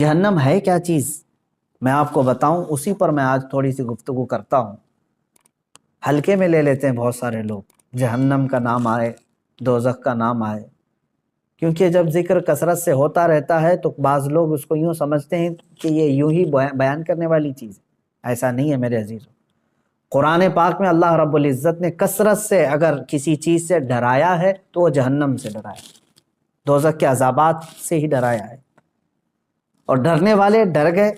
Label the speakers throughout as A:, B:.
A: جہنم ہے کیا چیز میں آپ کو بتاؤں، اسی پر میں آج تھوڑی سی گفتگو کرتا ہوں۔ ہلکے میں لے لیتے ہیں بہت سارے لوگ، جہنم کا نام آئے، دوزخ کا نام آئے، کیونکہ جب ذکر کثرت سے ہوتا رہتا ہے تو بعض لوگ اس کو یوں سمجھتے ہیں کہ یہ یوں ہی بیان کرنے والی چیز ہے۔ ایسا نہیں ہے میرے عزیزو۔ قرآن پاک میں اللہ رب العزت نے کثرت سے اگر کسی چیز سے ڈرایا ہے تو وہ جہنم سے ڈرایا ہے، دوزخ کے عذابات سے ہی ڈرایا ہے، اور ڈرنے والے ڈر گئے،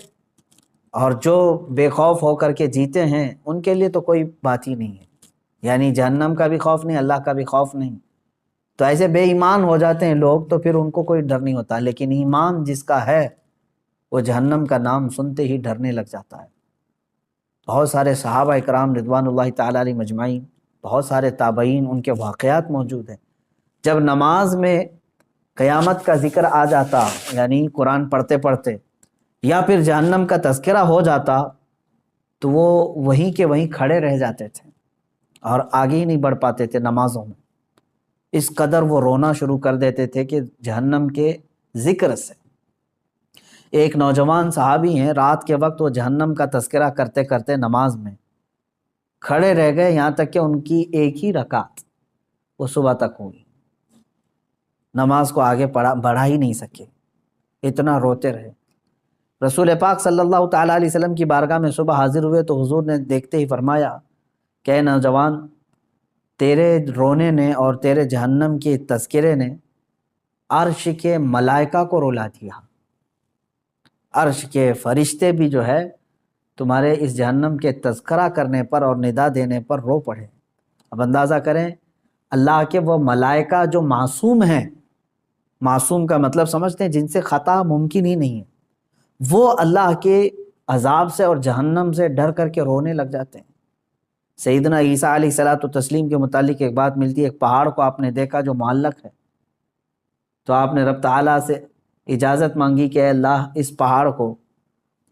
A: اور جو بے خوف ہو کر کے جیتے ہیں ان کے لیے تو کوئی بات ہی نہیں ہے، یعنی جہنم کا بھی خوف نہیں، اللہ کا بھی خوف نہیں۔ تو ایسے بے ایمان ہو جاتے ہیں لوگ تو پھر ان کو کوئی ڈر نہیں ہوتا، لیکن ایمان جس کا ہے وہ جہنم کا نام سنتے ہی ڈرنے لگ جاتا ہے۔ بہت سارے صحابہ اکرام رضوان اللہ تعالیٰ علیہ مجمعین، بہت سارے تابعین، ان کے واقعات موجود ہیں۔ جب نماز میں قیامت کا ذکر آ جاتا، یعنی قرآن پڑھتے پڑھتے، یا پھر جہنم کا تذکرہ ہو جاتا تو وہ وہیں کے وہیں کھڑے رہ جاتے تھے اور آگے ہی نہیں بڑھ پاتے تھے نمازوں میں۔ اس قدر وہ رونا شروع کر دیتے تھے کہ جہنم کے ذکر سے۔ ایک نوجوان صحابی ہیں، رات کے وقت وہ جہنم کا تذکرہ کرتے کرتے نماز میں کھڑے رہ گئے، یہاں تک کہ ان کی ایک ہی رکعت وہ صبح تک ہوئی، نماز کو آگے بڑھا ہی نہیں سکے، اتنا روتے رہے۔ رسول پاک صلی اللہ تعالیٰ علیہ وسلم کی بارگاہ میں صبح حاضر ہوئے تو حضور نے دیکھتے ہی فرمایا کہ اے نوجوان، تیرے رونے نے اور تیرے جہنم کے تذکرے نے عرش کے ملائکہ کو رلا دیا، عرش کے فرشتے بھی جو ہے تمہارے اس جہنم کے تذکرہ کرنے پر اور ندا دینے پر رو پڑے۔ اب اندازہ کریں، اللہ کے وہ ملائکہ جو معصوم ہیں، معصوم کا مطلب سمجھتے ہیں جن سے خطا ممکن ہی نہیں ہے، وہ اللہ کے عذاب سے اور جہنم سے ڈر کر کے رونے لگ جاتے ہیں۔ سیدنا عیسیٰ علیہ الصلوۃ والتسلیم کے متعلق ایک بات ملتی ہے، ایک پہاڑ کو آپ نے دیکھا جو معلق ہے، تو آپ نے رب تعالیٰ سے اجازت مانگی کہ اے اللہ اس پہاڑ کو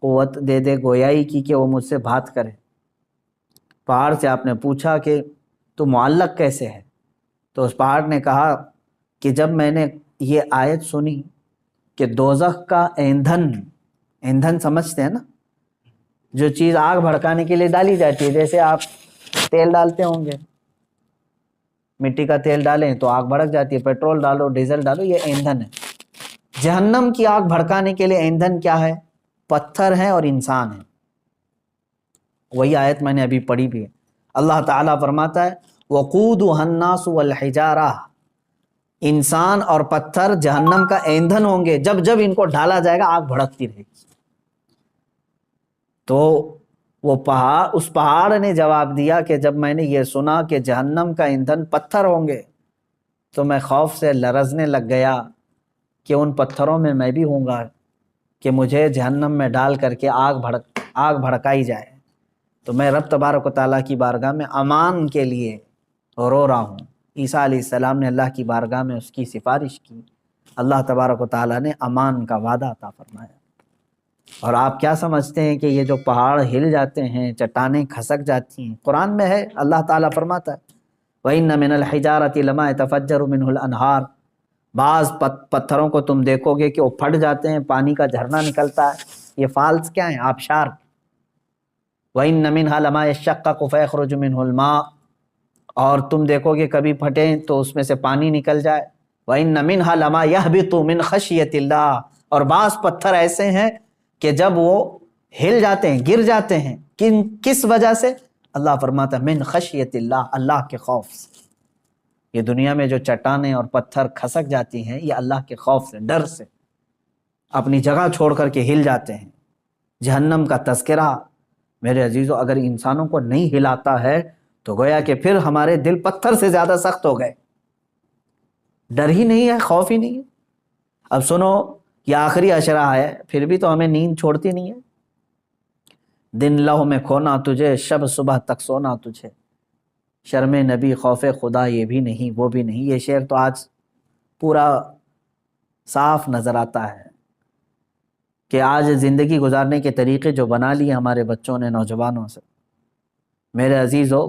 A: قوت دے دے گویائی کی کہ وہ مجھ سے بات کرے۔ پہاڑ سے آپ نے پوچھا کہ تو معلق کیسے ہے؟ تو اس پہاڑ نے کہا کہ جب میں نے یہ آیت سنی کہ دوزخ کا ایندھن سمجھتے ہیں نا، جو چیز آگ بھڑکانے کے لیے ڈالی جاتی ہے، جیسے آپ تیل ڈالتے ہوں گے، مٹی کا تیل ڈالیں تو آگ بھڑک جاتی ہے، پیٹرول ڈالو، ڈیزل ڈالو، یہ ایندھن ہے۔ جہنم کی آگ بھڑکانے کے لیے ایندھن کیا ہے؟ پتھر ہیں اور انسان ہیں۔ وہی آیت میں نے ابھی پڑھی بھی ہے، اللہ تعالیٰ فرماتا ہے وَقُودُهَا النَّاسُ وَالْحِجَارَةُ، انسان اور پتھر جہنم کا ایندھن ہوں گے، جب جب ان کو ڈالا جائے گا آگ بھڑکتی رہے گی۔ تو وہ اس پہاڑ نے جواب دیا کہ جب میں نے یہ سنا کہ جہنم کا ایندھن پتھر ہوں گے تو میں خوف سے لرزنے لگ گیا کہ ان پتھروں میں بھی ہوں گا کہ مجھے جہنم میں ڈال کر کے آگ بھڑکائی جائے۔ تو میں رب تبارک و تعالیٰ کی بارگاہ میں امان کے لیے رو رہا ہوں۔ عیسیٰ علیہ السلام نے اللہ کی بارگاہ میں اس کی سفارش کی، اللہ تبارک و تعالیٰ نے امان کا وعدہ عطا فرمایا۔ اور آپ کیا سمجھتے ہیں کہ یہ جو پہاڑ ہل جاتے ہیں، چٹانیں کھسک جاتی ہیں، قرآن میں ہے، اللہ تعالیٰ فرماتا ہے وَإِنَّ مِنَ الْحِجَارَةِ لَمَا يَتَفَجَّرُ مِنْهُ الْأَنْهَارُ، بعض پتھروں کو تم دیکھو گے کہ وہ پھٹ جاتے ہیں، پانی کا جھرنا نکلتا ہے۔ یہ فالس کیا ہیں؟ آبشار۔ وَإِنَّ مِنْهَا لَمَا يَشَّقَّقُ فَيَخْرُجُ مِنْهُ الْمَاءُ، اور تم دیکھو گے کبھی پھٹیں تو اس میں سے پانی نکل جائے۔ وَإِنَّ مِنْهَا لَمَا يَهْبِطُ مِنْ خَشْيَةِ اللَّهِ، اور بعض پتھر ایسے ہیں کہ جب وہ ہل جاتے ہیں، گر جاتے ہیں، کس وجہ سے؟ اللہ فرماتا ہے من خشیت اللہ، اللہ کے خوف سے۔ یہ دنیا میں جو چٹانیں اور پتھر کھسک جاتی ہیں، یہ اللہ کے خوف سے، ڈر سے اپنی جگہ چھوڑ کر کے ہل جاتے ہیں۔ جہنم کا تذکرہ میرے عزیزو اگر انسانوں کو نہیں ہلاتا ہے تو گویا کہ پھر ہمارے دل پتھر سے زیادہ سخت ہو گئے، ڈر ہی نہیں ہے، خوف ہی نہیں ہے۔ اب سنو، یہ آخری اشرہ ہے، پھر بھی تو ہمیں نیند چھوڑتی نہیں ہے۔ دن لہو میں کھونا تجھے، شب صبح تک سونا تجھے، شرم نبی خوف خدا یہ بھی نہیں وہ بھی نہیں۔ یہ شعر تو آج پورا صاف نظر آتا ہے کہ آج زندگی گزارنے کے طریقے جو بنا لیے ہمارے بچوں نے، نوجوانوں سے۔ میرے عزیزو،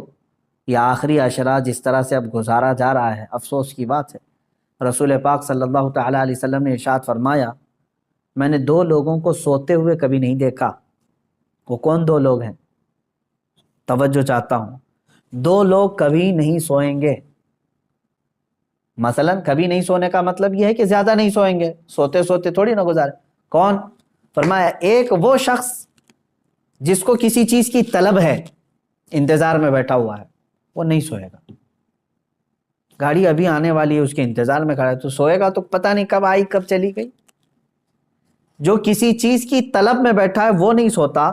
A: یہ آخری اشرہ جس طرح سے اب گزارا جا رہا ہے، افسوس کی بات ہے۔ رسول پاک صلی اللہ تعالیٰ علیہ وسلم نے ارشاد فرمایا میں نے دو لوگوں کو سوتے ہوئے کبھی نہیں دیکھا۔ وہ کون دو لوگ ہیں؟ توجہ چاہتا ہوں۔ دو لوگ کبھی نہیں سوئیں گے۔ مثلا کبھی نہیں سونے کا مطلب یہ ہے کہ زیادہ نہیں سوئیں گے، سوتے سوتے تھوڑی نہ گزارے۔ کون؟ فرمایا ایک وہ شخص جس کو کسی چیز کی طلب ہے، انتظار میں بیٹھا ہوا ہے، وہ نہیں سوئے گا۔ گاڑی ابھی آنے والی ہے، اس کے انتظار میں کھڑا ہے، تو سوئے گا تو پتہ نہیں کب آئی کب چلی گئی۔ جو کسی چیز کی طلب میں بیٹھا ہے وہ نہیں سوتا،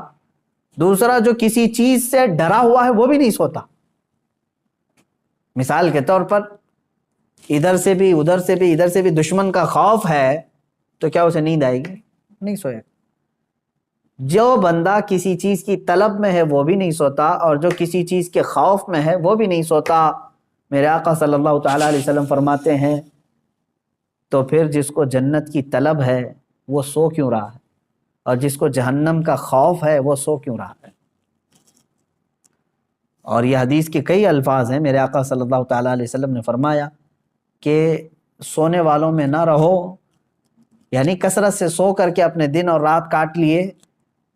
A: دوسرا جو کسی چیز سے ڈرا ہوا ہے وہ بھی نہیں سوتا۔ مثال کے طور پر ادھر سے بھی ادھر سے بھی ادھر سے بھی دشمن کا خوف ہے تو کیا اسے نیند آئے گی؟ نہیں سوئے گا۔ جو بندہ کسی چیز کی طلب میں ہے وہ بھی نہیں سوتا، اور جو کسی چیز کے خوف میں ہے وہ بھی نہیں سوتا۔ میرے آقا صلی اللہ تعالیٰ علیہ وسلم فرماتے ہیں تو پھر جس کو جنت کی طلب ہے وہ سو کیوں رہا ہے، اور جس کو جہنم کا خوف ہے وہ سو کیوں رہا ہے؟ اور یہ حدیث کے کئی الفاظ ہیں۔ میرے آقا صلی اللہ تعالیٰ علیہ وسلم نے فرمایا کہ سونے والوں میں نہ رہو، یعنی کثرت سے سو کر کے اپنے دن اور رات کاٹ لیے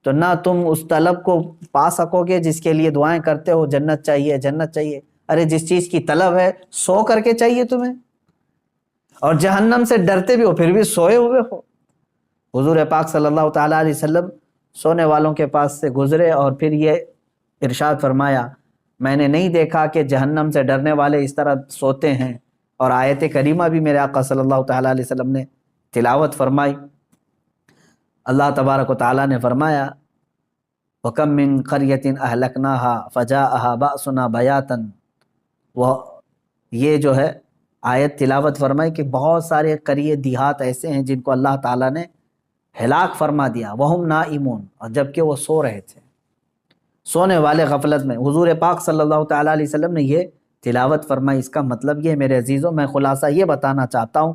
A: تو نہ تم اس طلب کو پا سکو گے جس کے لیے دعائیں کرتے ہو، جنت چاہیے جنت چاہیے۔ ارے جس چیز کی طلب ہے سو کر کے چاہیے تمہیں، اور جہنم سے ڈرتے بھی ہو پھر بھی سوئے ہوئے ہو۔ حضور پاک صلی اللہ تعالیٰ علیہ وسلم سونے والوں کے پاس سے گزرے اور پھر یہ ارشاد فرمایا، میں نے نہیں دیکھا کہ جہنم سے ڈرنے والے اس طرح سوتے ہیں۔ اور آیت کریمہ بھی میرے آقا صلی اللہ تعالیٰ علیہ وسلم نے تلاوت فرمائی۔ اللہ تبارک و تعالیٰ نے فرمایا، وَكَم مِّن قَرْيَةٍ أَهْلَكْنَاهَا فَجَاءَهَا بَأْسُنَا بَيَاتًا۔ وہ یہ جو ہے آیت تلاوت فرمائی کہ بہت سارے قریے دیہات ایسے ہیں جن کو اللہ تعالیٰ نے ہلاک فرما دیا، وَهُمْ نَائِمُونَ، اور جبکہ وہ سو رہے تھے، سونے والے غفلت میں۔ حضور پاک صلی اللہ تعالیٰ علیہ وسلم نے یہ تلاوت فرمائی۔ اس کا مطلب یہ میرے عزیزوں، میں خلاصہ یہ بتانا چاہتا ہوں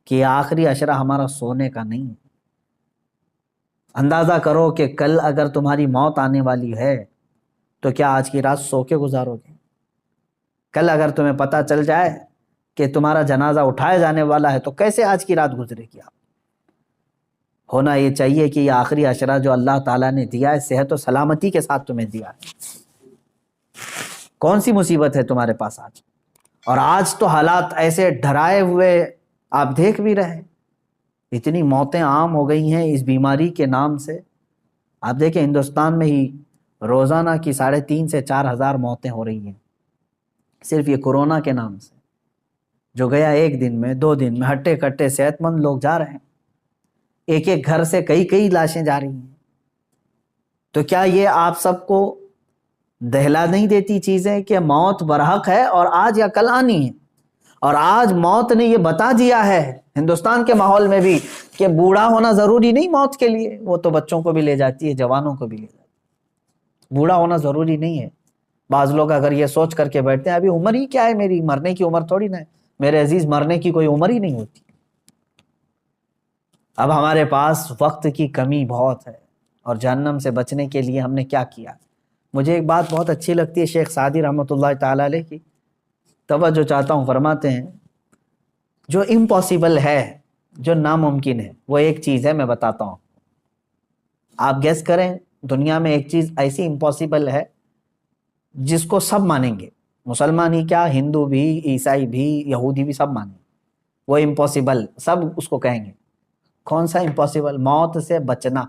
A: کہ آخری عشرہ ہمارا سونے کا نہیں ہے۔ اندازہ کرو کہ کل اگر تمہاری موت آنے والی ہے تو کیا آج کی رات سو کے گزارو گے؟ کل اگر تمہیں پتہ چل جائے کہ تمہارا جنازہ اٹھایا جانے والا ہے تو کیسے آج کی رات گزرے گی آپ؟ ہونا یہ چاہیے کہ یہ آخری عشرہ جو اللہ تعالیٰ نے دیا ہے صحت و سلامتی کے ساتھ تمہیں دیا ہے۔ کون سی مصیبت ہے تمہارے پاس آج؟ اور آج تو حالات ایسے ڈرائے ہوئے آپ دیکھ بھی رہے، اتنی موتیں عام ہو گئی ہیں اس بیماری کے نام سے۔ آپ دیکھیں ہندوستان میں ہی روزانہ کی 3,500 سے 4,000 موتیں ہو رہی ہیں صرف یہ کورونا کے نام سے، جو گیا ایک دن میں 2 دن میں ہٹے کٹے صحت مند لوگ جا رہے ہیں، ایک ایک گھر سے کئی لاشیں جا رہی ہیں۔ تو کیا یہ آپ سب کو دہلا نہیں دیتی چیزیں کہ موت برحق ہے اور آج یا کل آنی ہے؟ اور آج موت نے یہ بتا دیا ہے ہندوستان کے ماحول میں بھی کہ بوڑھا ہونا ضروری نہیں موت کے لیے، وہ تو بچوں کو بھی لے جاتی ہے، جوانوں کو بھی لے جاتی ہے، بوڑھا ہونا ضروری نہیں ہے۔ بعض لوگ اگر یہ سوچ کر کے بیٹھتے ہیں ابھی عمر ہی کیا ہے میری، مرنے کی عمر تھوڑی نہ ہے۔ میرے عزیز مرنے کی کوئی عمر ہی نہیں ہوتی۔ اب ہمارے پاس وقت کی کمی بہت ہے، اور جہنم سے بچنے کے لیے ہم نے کیا کیا؟ مجھے ایک بات بہت اچھی لگتی ہے شیخ سعدی رحمۃ اللہ تعالیٰ علیہ کی، توجہ چاہتا ہوں، فرماتے ہیں جو امپاسبل ہے، جو ناممکن ہے، وہ ایک چیز ہے، میں بتاتا ہوں، آپ گیس کریں۔ دنیا میں ایک چیز ایسی امپاسبل ہے جس کو سب مانیں گے، مسلمان ہی کیا، ہندو بھی، عیسائی بھی، یہودی بھی، سب مانیں گے، وہ امپاسبل، سب اس کو کہیں گے۔ کون سا امپاسبل؟ موت سے بچنا۔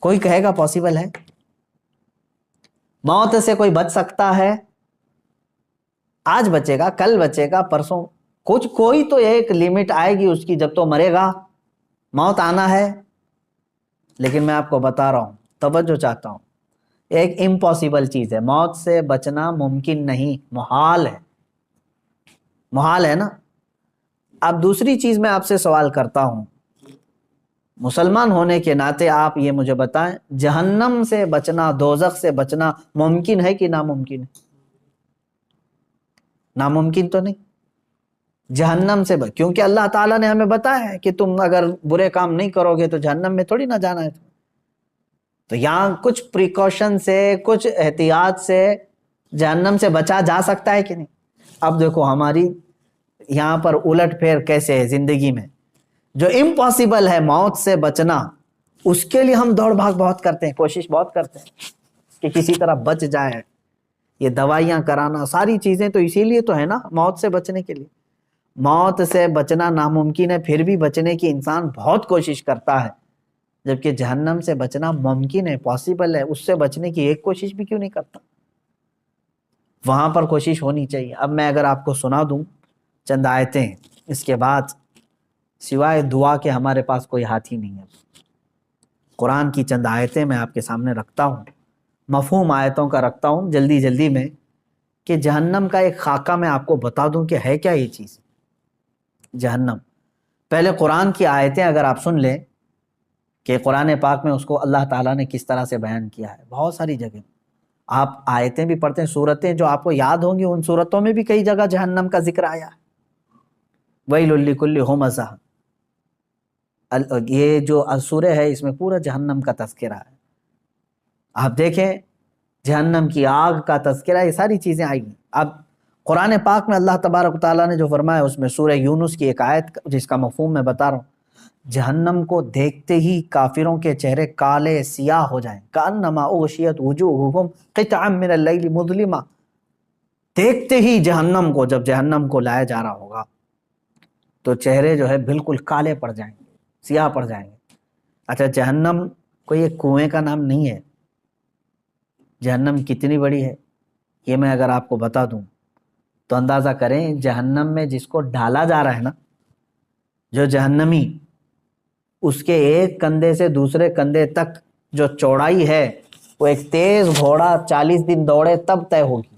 A: کوئی کہے گا پاسبل ہے؟ موت سے کوئی بچ سکتا ہے؟ آج بچے گا، کل بچے گا، پرسوں، کوئی تو ایک لیمٹ آئے گی اس کی، جب تو مرے گا، موت آنا ہے۔ لیکن میں آپ کو بتا رہا ہوں، توجہ چاہتا ہوں، ایک امپاسبل چیز ہے، موت سے بچنا ممکن نہیں، محال ہے، محال ہے نا۔ اب دوسری چیز میں آپ سے سوال کرتا ہوں، مسلمان ہونے کے ناطے آپ یہ مجھے بتائیں، جہنم سے بچنا، دوزخ سے بچنا ممکن ہے کہ ناممکن ہے؟ ناممکن تو نہیں۔ جہنم سے کیونکہ اللہ تعالیٰ نے ہمیں بتایا ہے کہ تم اگر برے کام نہیں کرو گے تو جہنم میں تھوڑی نہ جانا ہے۔ تو یہاں کچھ پریکاشن سے، کچھ احتیاط سے جہنم سے بچا جا سکتا ہے کہ نہیں؟ اب دیکھو ہماری یہاں پر الٹ پھیر کیسے ہے زندگی میں، جو امپاسبل ہے موت سے بچنا، اس کے لیے ہم دوڑ بھاگ بہت کرتے ہیں، کوشش بہت کرتے ہیں کہ کسی طرح بچ جائے. یہ دوائیاں کرانا، ساری چیزیں تو اسی لیے تو ہے نا، موت سے بچنے کے لیے. موت سے بچنا ناممکن ہے، پھر بھی بچنے کی انسان بہت کوشش کرتا ہے، جبکہ جہنم سے بچنا ممکن ہے، پاسبل ہے. اس سے بچنے کی ایک کوشش بھی کیوں نہیں کرتا؟ وہاں پر کوشش ہونی چاہیے. اب میں اگر آپ کو سنا دوں چند آیتیں، اس کے بعد سوائے دعا کے ہمارے پاس کوئی ہاتھ ہی نہیں ہے. قرآن کی چند آیتیں میں آپ کے سامنے رکھتا ہوں، مفہوم آیتوں کا رکھتا ہوں جلدی میں، کہ جہنم کا ایک خاکہ میں آپ کو بتا دوں کہ ہے کیا یہ چیز جہنم. پہلے قرآن کی آیتیں اگر آپ سن لیں کہ قرآن پاک میں اس کو اللہ تعالیٰ نے کس طرح سے بیان کیا ہے. بہت ساری جگہ آپ آیتیں بھی پڑھتے ہیں، سورتیں جو آپ کو یاد ہوں گی، ان سورتوں میں بھی کئی جگہ جہنم کا ذکر آیا ہے. وَيْلٌ لِكُلِّ ہُمَزَةٍ، یہ جو سورہ ہے اس میں پورا جہنم کا تذکرہ ہے. آپ دیکھیں جہنم کی آگ کا تذکرہ، یہ ساری چیزیں آئی ہیں. اب قرآن پاک میں اللہ تبارک و تعالیٰ نے جو فرمایا، اس میں سورہ یونس کی ایک آیت جس کا مفہوم میں بتا رہا ہوں. جہنم کو دیکھتے ہی کافروں کے چہرے کالے سیاہ ہو جائیں، کأنما اغشیت وجوہہم قطعا من اللیل مظلما. دیکھتے ہی جہنم کو، جب جہنم کو لایا جا رہا ہوگا تو چہرے جو ہے بالکل کالے پڑ جائیں گے، سیاہ پڑ جائیں گے. اچھا، جہنم کوئی ایک کنویں کا نام نہیں ہے. جہنم کتنی بڑی ہے یہ میں اگر آپ کو بتا دوں تو اندازہ کریں. جہنم میں جس کو ڈالا جا رہا ہے نا، جو جہنمی، اس کے ایک کندھے سے دوسرے کندھے تک جو چوڑائی ہے، وہ ایک تیز گھوڑا 40 دن دوڑے تب طے ہوگی.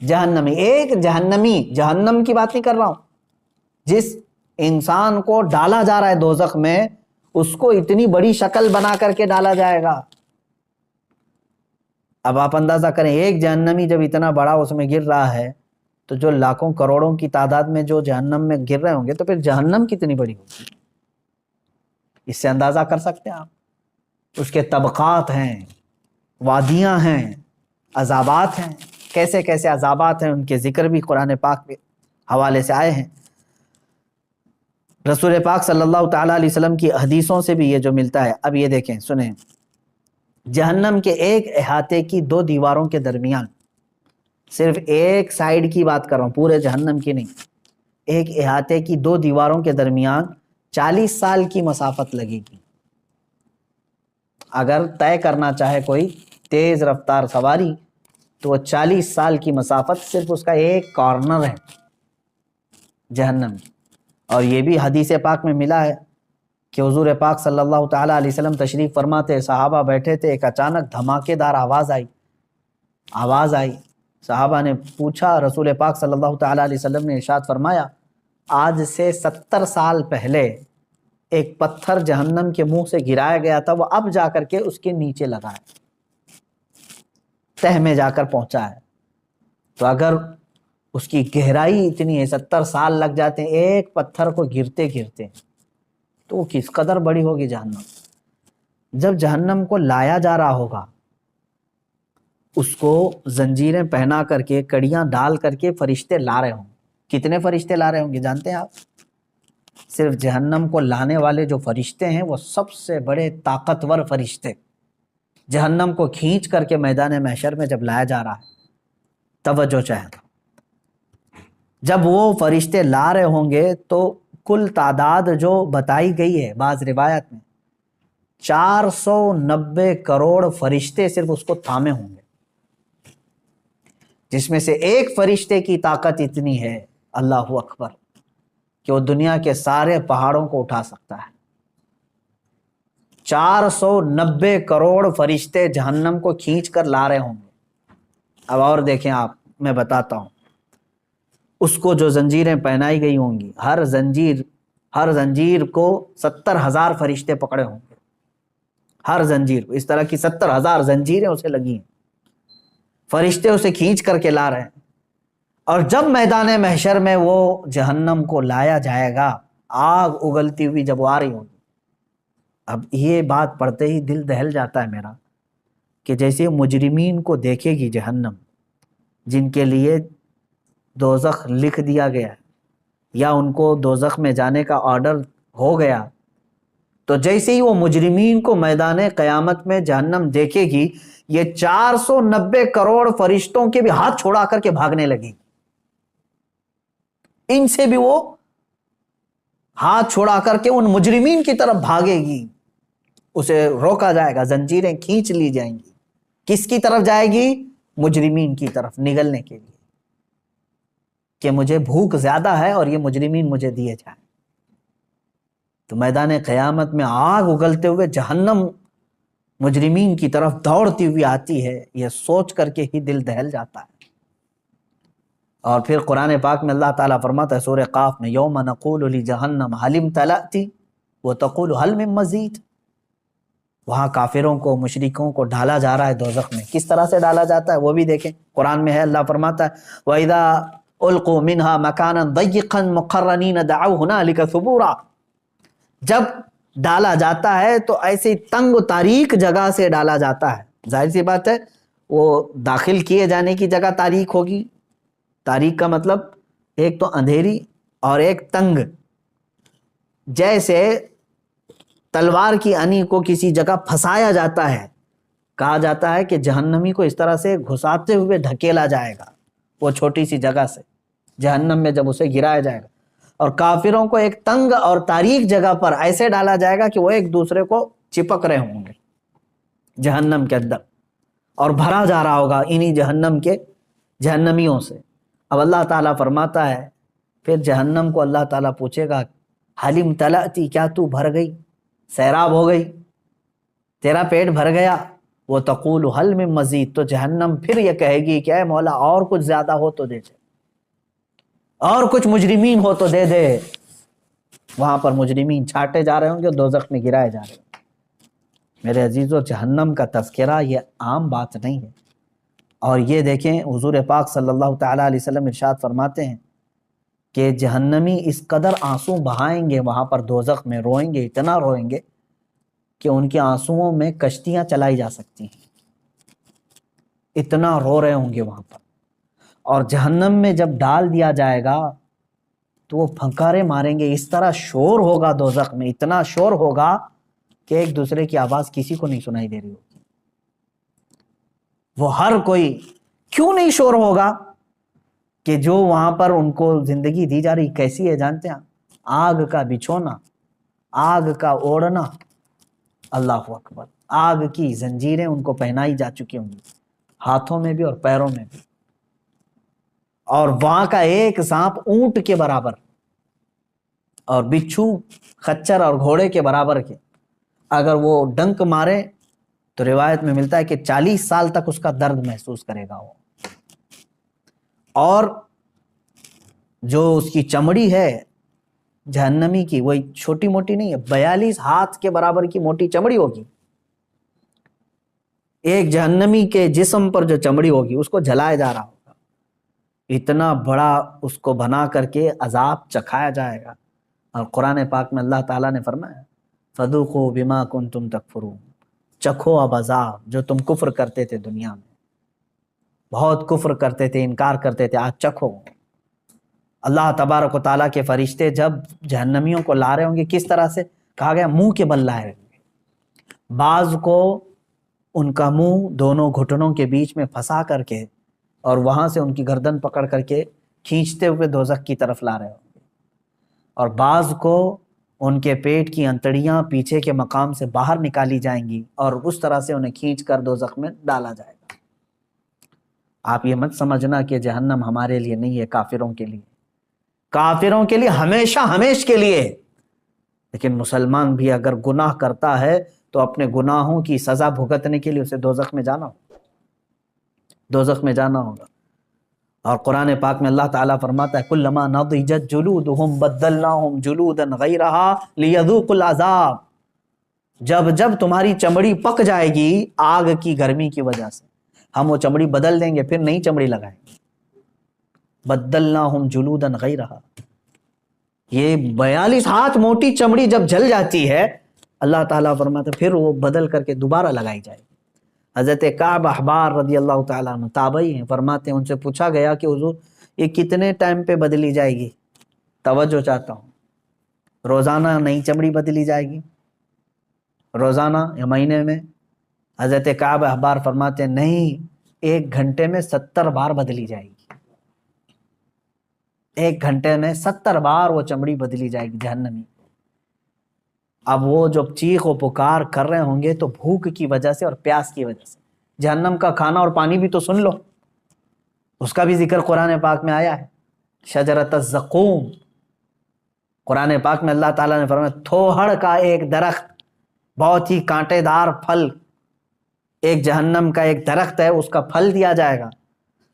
A: جہنمی، ایک جہنمی، جہنم کی بات نہیں کر رہا ہوں، جس انسان کو ڈالا جا رہا ہے دوزخ میں، اس کو اتنی بڑی شکل بنا کر کے ڈالا جائے گا. اب آپ اندازہ کریں، ایک جہنمی جب اتنا بڑا اس میں گر رہا ہے، تو جو لاکھوں کروڑوں کی تعداد میں جو جہنم میں گر رہے ہوں گے، تو پھر جہنم کتنی بڑی ہوگی. اس سے اندازہ کر سکتے ہیں آپ. اس کے طبقات ہیں، وادیاں ہیں، عذابات ہیں، کیسے کیسے عذابات ہیں، ان کے ذکر بھی قرآن پاک کے حوالے سے آئے ہیں. رسول پاک صلی اللہ تعالیٰ علیہ وسلم کی حدیثوں سے بھی یہ جو ملتا ہے. اب یہ دیکھیں، سنیں، جہنم کے ایک احاطے کی 2 دیواروں کے درمیان، صرف ایک سائیڈ کی بات کر رہا ہوں، پورے جہنم کی نہیں، ایک احاطے کی 2 دیواروں کے درمیان 40 سال کی مسافت لگے گی. اگر طے کرنا چاہے کوئی تیز رفتار سواری، تو وہ 40 سال کی مسافت صرف اس کا ایک کارنر ہے جہنم کی. اور یہ بھی حدیث پاک میں ملا ہے کہ حضور پاک صلی اللہ تعالیٰ علیہ وسلم تشریف فرماتے، صحابہ بیٹھے تھے، ایک اچانک دھماکے دار آواز آئی. صحابہ نے پوچھا، رسول پاک صلی اللہ تعالیٰ علیہ وسلم نے ارشاد فرمایا، آج سے 70 سال پہلے ایک پتھر جہنم کے منہ سے گرایا گیا تھا، وہ اب جا کر کے اس کے نیچے لگا ہے، تہ میں جا کر پہنچا ہے. تو اگر اس کی گہرائی اتنی ہے، 70 سال لگ جاتے ہیں ایک پتھر کو گرتے تو وہ کس قدر بڑی ہوگی جہنم. جب جہنم کو لایا جا رہا ہوگا، اس کو زنجیریں پہنا کر کے، کڑیاں ڈال کر کے فرشتے لا رہے ہوں. کتنے فرشتے لا رہے ہوں گے جانتے ہیں آپ؟ صرف جہنم کو لانے والے جو فرشتے ہیں، وہ سب سے بڑے طاقتور فرشتے. جہنم کو کھینچ کر کے میدان محشر میں جب لایا جا رہا ہے، توجہ چاہے، جب وہ فرشتے لا رہے ہوں گے تو کل تعداد جو بتائی گئی ہے بعض روایت میں، 490 کروڑ فرشتے صرف اس کو تھامے ہوں گے، جس میں سے ایک فرشتے کی طاقت اتنی ہے، اللہ اکبر، کہ وہ دنیا کے سارے پہاڑوں کو اٹھا سکتا ہے. 490 کروڑ فرشتے جہنم کو کھینچ کر لا رہے ہوں گے. اب اور دیکھیں آپ، میں بتاتا ہوں، اس کو جو زنجیریں پہنائی گئی ہوں گی، ہر زنجیر کو 70,000 فرشتے پکڑے ہوں گے. ہر زنجیر، اس طرح کی 70,000 زنجیریں اسے لگی ہیں، فرشتے اسے کھینچ کر کے لا رہے ہیں. اور جب میدان محشر میں وہ جہنم کو لایا جائے گا، آگ اگلتی ہوئی جب وہ آ رہی ہوگی، اب یہ بات پڑھتے ہی دل دہل جاتا ہے میرا، کہ جیسے مجرمین کو دیکھے گی جہنم، جن کے لیے دوزخ لکھ دیا گیا ہے، یا ان کو دوزخ میں جانے کا آرڈر ہو گیا، تو جیسے ہی وہ مجرمین کو میدان قیامت میں جہنم دیکھے گی، یہ 490 کروڑ فرشتوں کے بھی ہاتھ چھوڑا کر کے بھاگنے لگی، ان سے بھی وہ ہاتھ چھوڑا کر کے ان مجرمین کی طرف بھاگے گی، اسے روکا جائے گا، زنجیریں کھینچ لی جائیں گی۔ کس کی طرف جائے گی؟ مجرمین کی طرف نگلنے کے لیے، کہ مجھے بھوک زیادہ ہے اور یہ مجرمین مجھے دیے جائیں۔ تو میدان قیامت میں آگ اگلتے ہوئے جہنم مجرمین کی طرف دوڑتی ہوئی آتی ہے، یہ سوچ کر کے ہی دل دہل جاتا ہے۔ اور پھر قرآن پاک میں اللہ تعالیٰ فرماتا ہے سورہ قاف میں، یوم نقول لجہنم هل امتلأت وتقول هل من مزید۔ وہاں کافروں کو، مشرکوں کو ڈالا جا رہا ہے دوزخ میں۔ کس طرح سے ڈالا جاتا ہے وہ بھی دیکھیں، قرآن میں ہے، اللہ فرماتا ہے وَإِذَا أُلْقُوا مِنْهَا مَكَانًا ضَيِّقًا مُقَرَّنِينَ دَعَوْا هُنَالِكَ ثُبُورًا۔ جب ڈالا جاتا ہے تو ایسی تنگ و تاریک جگہ سے ڈالا جاتا ہے، ظاہر سی بات ہے وہ داخل کیے جانے کی جگہ تاریک ہوگی۔ تاریک کا مطلب ایک تو اندھیری اور ایک تنگ، جیسے تلوار کی انی کو کسی جگہ پھنسایا جاتا ہے، کہا جاتا ہے کہ جہنمی کو اس طرح سے گھساتے ہوئے دھکیلا جائے گا وہ چھوٹی سی جگہ سے جہنم میں، جب اسے گرایا جائے گا، اور کافروں کو ایک تنگ اور تاریک جگہ پر ایسے ڈالا جائے گا کہ وہ ایک دوسرے کو چپک رہے ہوں گے جہنم کے اندر، اور بھرا جا رہا ہوگا انہی جہنم کے جہنمیوں سے۔ اب اللہ تعالیٰ فرماتا ہے پھر جہنم کو اللہ تعالیٰ پوچھے گا حل امتلأتی، کیا تو بھر گئی، سیراب ہو گئی، تیرا پیٹ بھر گیا؟ وہ تقول حل من مزید، تو جہنم پھر یہ کہے گی کہ اے مولا اور کچھ زیادہ ہو تو دے دے، اور کچھ مجرمین ہو تو دے دے۔ وہاں پر مجرمین چھاٹے جا رہے ہوں گے، دوزخ میں گرائے جا رہے ہوں گے۔ میرے عزیزو، جہنم کا تذکرہ یہ عام بات نہیں ہے۔ اور یہ دیکھیں حضور پاک صلی اللہ تعالیٰ علیہ وسلم ارشاد فرماتے ہیں کہ جہنمی اس قدر آنسو بہائیں گے وہاں پر دوزخ میں، روئیں گے، اتنا روئیں گے کہ ان کے آنسوؤں میں کشتیاں چلائی جا سکتی ہیں، اتنا رو رہے ہوں گے وہاں پر۔ اور جہنم میں جب ڈال دیا جائے گا تو وہ پھنکارے ماریں گے، اس طرح شور ہوگا دوزخ میں، اتنا شور ہوگا کہ ایک دوسرے کی آواز کسی کو نہیں سنائی دے رہی ہوگی۔ وہ ہر کوئی، کیوں نہیں شور ہوگا؟ کہ جو وہاں پر ان کو زندگی دی جا رہی کیسی ہے جانتے ہیں؟ آگ کا بچھونا، آگ کا اوڑھنا، اللہ اکبر، آگ کی زنجیریں ان کو پہنائی جا چکی ہوں گی، ہاتھوں میں بھی اور پیروں میں بھی۔ اور وہاں کا ایک سانپ اونٹ کے برابر، اور بچھو خچر اور گھوڑے کے برابر کے، اگر وہ ڈنک مارے تو روایت میں ملتا ہے کہ 40 سال تک اس کا درد محسوس کرے گا وہ۔ اور جو اس کی چمڑی ہے جہنمی کی، وہی چھوٹی موٹی نہیں ہے، 42 ہاتھ کے برابر کی موٹی چمڑی ہوگی۔ ایک جہنمی کے جسم پر جو چمڑی ہوگی اس کو جلایا جا رہا ہوگا، اتنا بڑا اس کو بنا کر کے عذاب چکھایا جائے گا۔ اور قرآن پاک میں اللہ تعالیٰ نے فرمایا فَذُوقُوا بِمَا كُنتُمْ تَكْفُرُونَ، چکھو اب عذاب جو تم کفر کرتے تھے دنیا میں، بہت کفر کرتے تھے، انکار کرتے تھے، آج چکھو۔ اللہ تبارک و تعالیٰ کے فرشتے جب جہنمیوں کو لا رہے ہوں گے، کس طرح سے کہا گیا؟ منہ کے بل لائے ہوں گے، بعض کو ان کا منہ دونوں گھٹنوں کے بیچ میں پھنسا کر کے اور وہاں سے ان کی گردن پکڑ کر کے کھینچتے ہوئے دوزخ کی طرف لا رہے ہوں گے، اور بعض کو ان کے پیٹ کی انتڑیاں پیچھے کے مقام سے باہر نکالی جائیں گی اور اس طرح سے انہیں کھینچ کر دوزخ میں ڈالا جائے گا۔ آپ یہ مت سمجھنا کہ جہنم ہمارے لیے نہیں ہے، کافروں کے لیے، کافروں کے لیے ہمیشہ ہمیش کے لیے۔ لیکن مسلمان بھی اگر گناہ کرتا ہے تو اپنے گناہوں کی سزا بھگتنے کے لیے اسے دوزخ میں جانا ہوگا، دوزخ میں جانا ہوگا۔ اور قرآن پاک میں اللہ تعالیٰ فرماتا ہے کلما نضجت جلودہم بدلناہم جلودا غیرہا لیذوقوا العذاب، جب جب تمہاری چمڑی پک جائے گی آگ کی گرمی کی وجہ سے، ہم وہ چمڑی بدل دیں گے، پھر نئی چمڑی لگائیں گے۔ بدلناہم جلودا غیرہا، یہ 42 ہاتھ موٹی چمڑی جب جل جاتی ہے، اللہ تعالیٰ فرماتا ہے پھر وہ بدل کر کے دوبارہ لگائی جائے گی۔ حضرت کعب احبار رضی اللہ تعالیٰ عنہ تابعی ہیں، فرماتے ہیں ان سے پوچھا گیا کہ حضور یہ کتنے ٹائم پہ بدلی جائے گی؟ توجہ چاہتا ہوں، روزانہ نئی چمڑی بدلی جائے گی، روزانہ یا مہینے میں؟ حضرت کعب احبار فرماتے ہیں نہیں، 1 گھنٹے میں 70 بار بدلی جائے گی، 1 گھنٹے میں 70 بار وہ چمڑی بدلی جائے گی جہنمی۔ اب وہ جب چیخ و پکار کر رہے ہوں گے تو بھوک کی وجہ سے اور پیاس کی وجہ سے، جہنم کا کھانا اور پانی بھی تو سن لو، اس کا بھی ذکر قرآن پاک میں آیا ہے، شجرۃ الزقوم۔ قرآن پاک میں اللہ تعالیٰ نے فرمایا تھوہڑ کا ایک درخت، بہت ہی کانٹے دار پھل، ایک جہنم کا ایک درخت ہے، اس کا پھل دیا جائے گا۔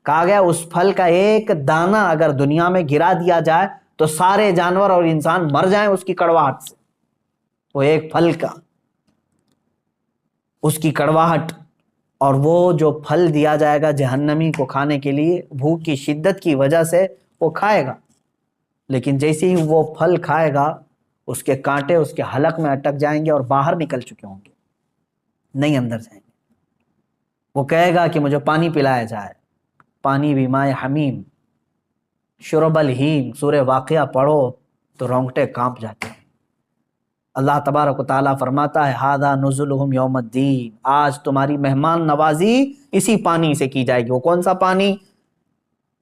A: کہا گیا اس پھل کا ایک دانہ اگر دنیا میں گرا دیا جائے تو سارے جانور اور انسان مر جائیں اس کی کڑواہٹ سے، وہ ایک پھل کا، اس کی کڑواہٹ۔ اور وہ جو پھل دیا جائے گا جہنمی کو کھانے کے لیے، بھوک کی شدت کی وجہ سے وہ کھائے گا، لیکن جیسے ہی وہ پھل کھائے گا اس کے کانٹے اس کے حلق میں اٹک جائیں گے اور باہر نکل چکے ہوں گے، نہیں اندر جائیں گے۔ وہ کہے گا کہ مجھے پانی پلایا جائے، پانی بھی مائے حمیم، شرب الہیم، سورہ واقعہ پڑھو تو رونگٹے کانپ جاتے ہیں۔ اللہ تبارک و تعالیٰ فرماتا ہے ھذا نزلہم یوم الدین، آج تمہاری مہمان نوازی اسی پانی سے کی جائے گی۔ وہ کون سا پانی؟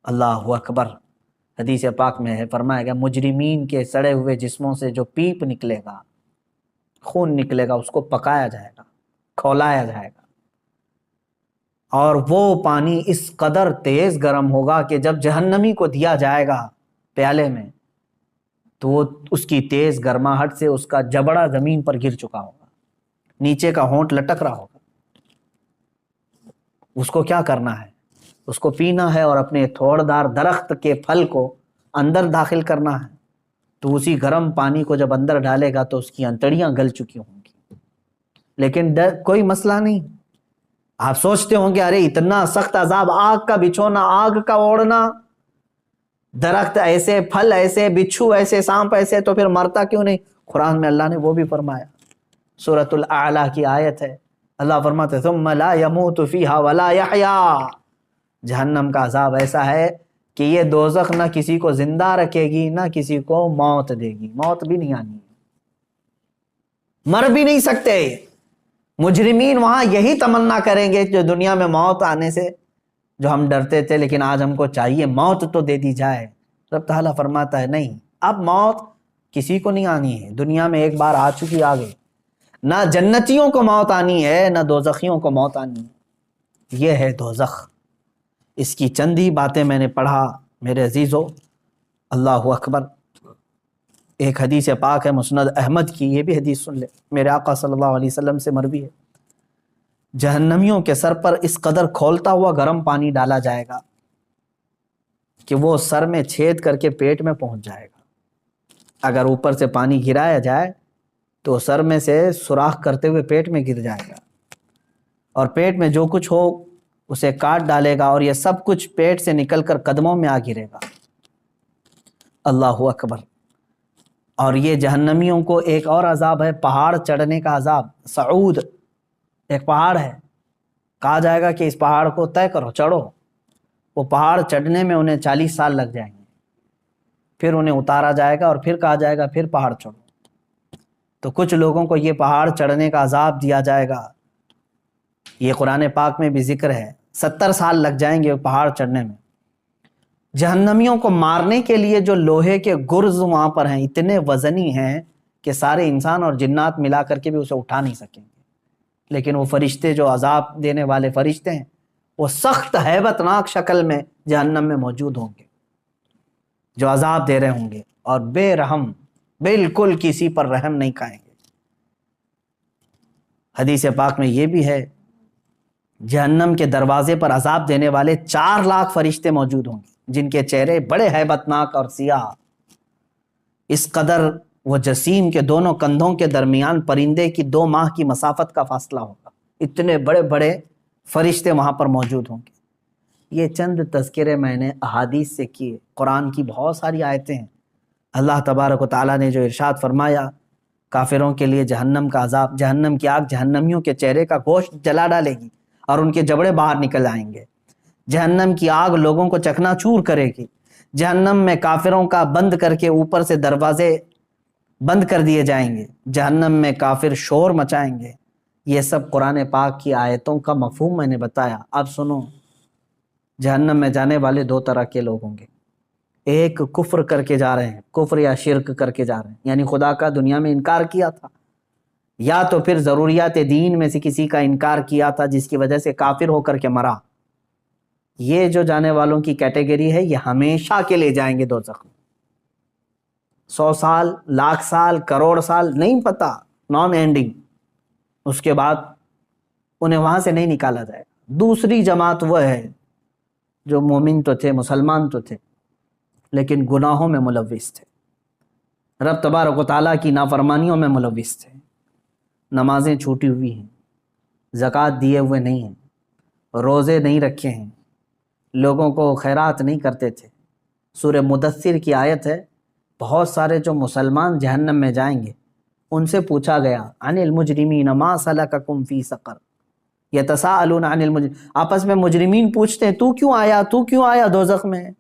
A: اللہ اکبر، حدیث پاک میں ہے، فرمایا گیا مجرمین کے سڑے ہوئے جسموں سے جو پیپ نکلے گا، خون نکلے گا، اس کو پکایا جائے گا، کھولایا جائے گا، اور وہ پانی اس قدر تیز گرم ہوگا کہ جب جہنمی کو دیا جائے گا پیالے میں تو وہ اس کی تیز گرماہٹ سے اس کا جبڑا زمین پر گر چکا ہوگا، نیچے کا ہونٹ لٹک رہا ہوگا۔ اس کو کیا کرنا ہے؟ اس کو پینا ہے اور اپنے تھوڑ دار درخت کے پھل کو اندر داخل کرنا ہے، تو اسی گرم پانی کو جب اندر ڈالے گا تو اس کی انتڑیاں گل چکی ہوں گی، لیکن کوئی مسئلہ نہیں۔ آپ سوچتے ہوں گے ارے اتنا سخت عذاب، آگ کا بچھونا، آگ کا اوڑھنا، درخت ایسے، پھل ایسے، بچھو ایسے، سانپ ایسے، تو پھر مرتا کیوں نہیں؟ قرآن میں اللہ نے وہ بھی فرمایا، سورۃ الاعلیٰ کی آیت ہے، اللہ فرماتے ثم لا يموت فیہا ولا یحیا، جہنم کا عذاب ایسا ہے کہ یہ دوزخ نہ کسی کو زندہ رکھے گی نہ کسی کو موت دے گی، موت بھی نہیں آنی، مر بھی نہیں سکتے۔ مجرمین وہاں یہی تمنا کریں گے جو دنیا میں موت آنے سے جو ہم ڈرتے تھے، لیکن آج ہم کو چاہیے موت تو دے دی جائے۔ رب تعالیٰ فرماتا ہے نہیں، اب موت کسی کو نہیں آنی ہے، دنیا میں ایک بار آ چکی، آگے نہ جنتیوں کو موت آنی ہے نہ دوزخیوں کو موت آنی ہے، یہ ہے دوزخ۔ اس کی چند ہی باتیں میں نے پڑھا میرے عزیزو، اللہ اکبر۔ ایک حدیث پاک ہے مسند احمد کی، یہ بھی حدیث سن لے، میرے آقا صلی اللہ علیہ وسلم سے مروی ہے، جہنمیوں کے سر پر اس قدر کھولتا ہوا گرم پانی ڈالا جائے گا کہ وہ سر میں چھید کر کے پیٹ میں پہنچ جائے گا۔ اگر اوپر سے پانی گرایا جائے تو سر میں سے سوراخ کرتے ہوئے پیٹ میں گر جائے گا، اور پیٹ میں جو کچھ ہو اسے کاٹ ڈالے گا، اور یہ سب کچھ پیٹ سے نکل کر قدموں میں آ گرے گا۔ اللہ اکبر۔ اور یہ جہنمیوں کو ایک اور عذاب ہے، پہاڑ چڑھنے کا عذاب، صعود، ایک پہاڑ ہے، کہا جائے گا کہ اس پہاڑ کو طے کرو، چڑھو۔ وہ پہاڑ چڑھنے میں انہیں 40 سال لگ جائیں گے، پھر انہیں اتارا جائے گا اور پھر کہا جائے گا پھر پہاڑ چڑھو۔ تو کچھ لوگوں کو یہ پہاڑ چڑھنے کا عذاب دیا جائے گا، یہ قرآن پاک میں بھی ذکر ہے، 70 سال لگ جائیں گے پہاڑ چڑھنے میں۔ جہنمیوں کو مارنے کے لیے جو لوہے کے گرز وہاں پر ہیں اتنے وزنی ہیں کہ سارے انسان اور جنات ملا کر کے بھی اسے اٹھا نہیں سکیں گے، لیکن وہ فرشتے جو عذاب دینے والے فرشتے ہیں وہ سخت ہیبت ناک شکل میں جہنم میں موجود ہوں گے، جو عذاب دے رہے ہوں گے، اور بے رحم، بالکل کسی پر رحم نہیں کھائیں گے۔ حدیث پاک میں یہ بھی ہے جہنم کے دروازے پر عذاب دینے والے 4 لاکھ فرشتے موجود ہوں گے، جن کے چہرے بڑے ہیبت ناک اور سیاہ، اس قدر وہ جسیم کے دونوں کندھوں کے درمیان پرندے کی 2 ماہ کی مسافت کا فاصلہ ہوگا، اتنے بڑے بڑے فرشتے وہاں پر موجود ہوں گے۔ یہ چند تذکرے میں نے احادیث سے کیے، قرآن کی بہت ساری آیتیں ہیں۔ اللہ تبارک و تعالیٰ نے جو ارشاد فرمایا کافروں کے لیے جہنم کا عذاب، جہنم کی آگ جہنمیوں کے چہرے کا گوشت جلا ڈالے گی اور ان کے جبڑے باہر نکل آئیں گے، جہنم کی آگ لوگوں کو چکنا چور کرے گی، جہنم میں کافروں کا بند کر کے اوپر سے دروازے بند کر دیے جائیں گے، جہنم میں کافر شور مچائیں گے۔ یہ سب قرآن پاک کی آیتوں کا مفہوم میں نے بتایا۔ اب سنو، جہنم میں جانے والے دو طرح کے لوگ ہوں گے۔ ایک کفر کر کے جا رہے ہیں، کفر یا شرک کر کے جا رہے ہیں، یعنی خدا کا دنیا میں انکار کیا تھا، یا تو پھر ضروریات دین میں سے کسی کا انکار کیا تھا جس کی وجہ سے کافر ہو کر کے مرا۔ یہ جو جانے والوں کی کیٹیگری ہے، یہ ہمیشہ کے لیے جائیں گے دوزخ میں۔ 100 سال، لاکھ سال، کروڑ سال، نہیں پتہ، نان اینڈنگ۔ اس کے بعد انہیں وہاں سے نہیں نکالا جائے گا۔ دوسری جماعت وہ ہے جو مومن تو تھے، مسلمان تو تھے، لیکن گناہوں میں ملوث تھے، رب تبارک و تعالیٰ کی نافرمانیوں میں ملوث تھے، نمازیں چھوٹی ہوئی ہیں، زکوٰۃ دیے ہوئے نہیں ہیں، روزے نہیں رکھے ہیں، لوگوں کو خیرات نہیں کرتے تھے۔ سورہ مدثر کی آیت ہے، بہت سارے جو مسلمان جہنم میں جائیں گے ان سے پوچھا گیا عن المجرمین ما سلککم فی سقر یتساءلون عن المجرمین، آپس میں مجرمین پوچھتے ہیں تو کیوں آیا دوزخ میں؟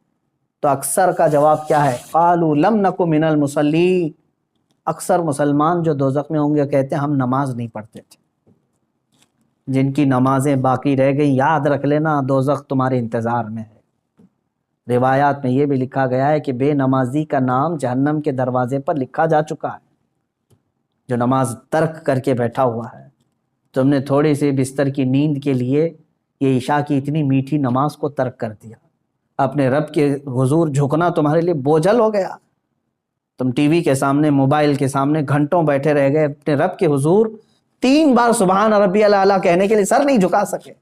A: تو اکثر کا جواب کیا ہے؟ قالوا لم نک من المصلین۔ اکثر مسلمان جو دوزخ میں ہوں گے کہتے ہیں ہم نماز نہیں پڑھتے تھے۔ جن کی نمازیں باقی رہ گئی، یاد رکھ لینا دوزخ تمہارے انتظار میں ہے۔ روایات میں یہ بھی لکھا گیا ہے کہ بے نمازی کا نام جہنم کے دروازے پر لکھا جا چکا ہے۔ جو نماز ترک کر کے بیٹھا ہوا ہے، تم نے تھوڑی سی بستر کی نیند کے لیے یہ عشاء کی اتنی میٹھی نماز کو ترک کر دیا، اپنے رب کے حضور جھکنا تمہارے لیے بوجھل ہو گیا۔ تم ٹی وی کے سامنے، موبائل کے سامنے گھنٹوں بیٹھے رہ گئے، اپنے رب کے حضور 3 بار سبحان ربی الاعلیٰ کہنے کے لیے سر نہیں جھکا سکے۔